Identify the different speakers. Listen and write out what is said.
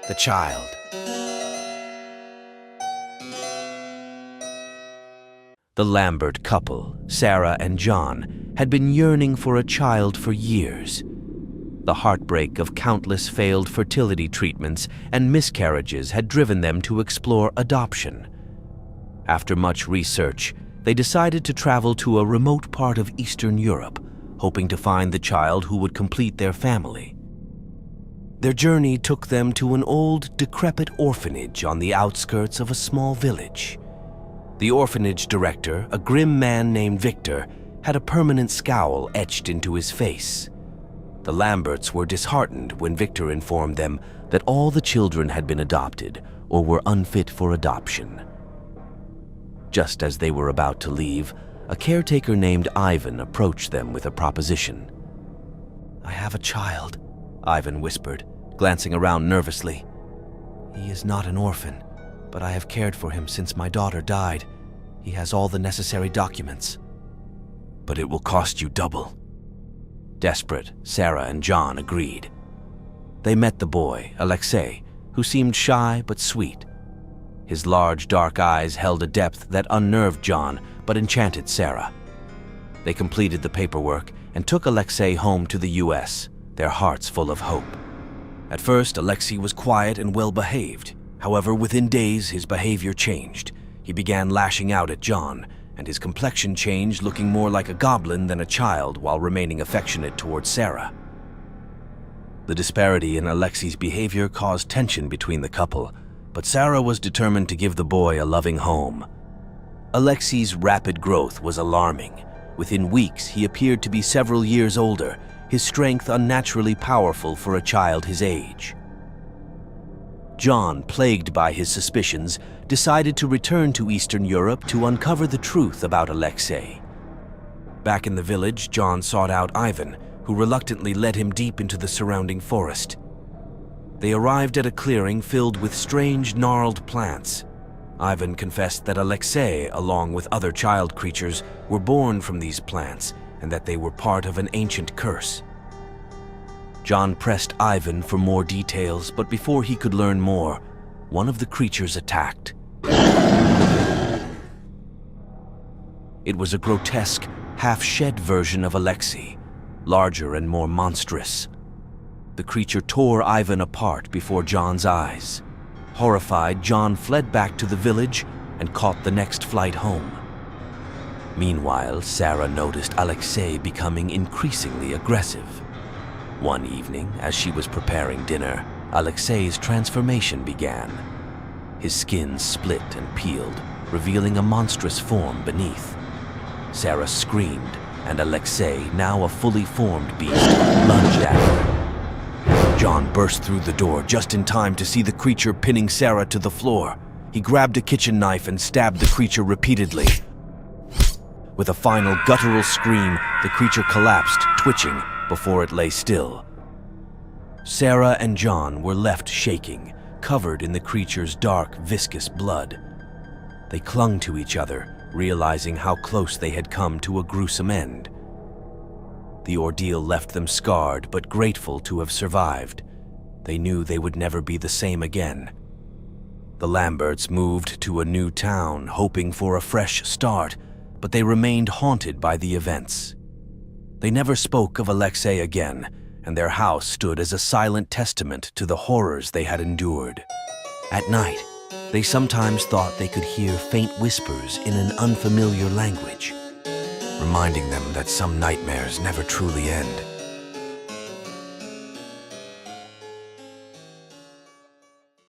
Speaker 1: The child. The Lambert couple, Sarah and John, had been yearning for a child for years. The heartbreak of countless failed fertility treatments and miscarriages had driven them to explore adoption. After much research, they decided to travel to a remote part of Eastern Europe, hoping to find the child who would complete their family. Their journey took them to an old, decrepit orphanage on the outskirts of a small village. The orphanage director, a grim man named Victor, had a permanent scowl etched into his face. The Lamberts were disheartened when Victor informed them that all the children had been adopted or were unfit for adoption. Just as they were about to leave, a caretaker named Ivan approached them with a proposition. "I have a child," Ivan whispered, glancing around nervously. "He is not an orphan, but I have cared for him since my daughter died. He has all the necessary documents." "But it will cost you double." Desperate, Sarah and John agreed. They met the boy, Alexei, who seemed shy but sweet. His large, dark eyes held a depth that unnerved John but enchanted Sarah. They completed the paperwork and took Alexei home to the U.S., their hearts full of hope. At first, Alexei was quiet and well-behaved. However, within days, his behavior changed. He began lashing out at John, and his complexion changed, looking more like a goblin than a child while remaining affectionate towards Sarah. The disparity in Alexei's behavior caused tension between the couple, but Sarah was determined to give the boy a loving home. Alexei's rapid growth was alarming. Within weeks, he appeared to be several years older, his strength unnaturally powerful for a child his age. John, plagued by his suspicions, decided to return to Eastern Europe to uncover the truth about Alexei. Back in the village, John sought out Ivan, who reluctantly led him deep into the surrounding forest. They arrived at a clearing filled with strange, gnarled plants. Ivan confessed that Alexei, along with other child creatures, were born from these plants and that they were part of an ancient curse. John pressed Ivan for more details, but before he could learn more, one of the creatures attacked. It was a grotesque, half-shed version of Alexei, larger and more monstrous. The creature tore Ivan apart before John's eyes. Horrified, John fled back to the village and caught the next flight home. Meanwhile, Sarah noticed Alexei becoming increasingly aggressive. One evening, as she was preparing dinner, Alexei's transformation began. His skin split and peeled, revealing a monstrous form beneath. Sarah screamed, and Alexei, now a fully formed beast, lunged at her. John burst through the door just in time to see the creature pinning Sarah to the floor. He grabbed a kitchen knife and stabbed the creature repeatedly. With a final guttural scream, the creature collapsed, twitching, before it lay still. Sarah and John were left shaking, covered in the creature's dark, viscous blood. They clung to each other, realizing how close they had come to a gruesome end. The ordeal left them scarred but grateful to have survived. They knew they would never be the same again. The Lamberts moved to a new town, hoping for a fresh start, but they remained haunted by the events. They never spoke of Alexei again, and their house stood as a silent testament to the horrors they had endured. At night, they sometimes thought they could hear faint whispers in an unfamiliar language, reminding them that some nightmares never truly end.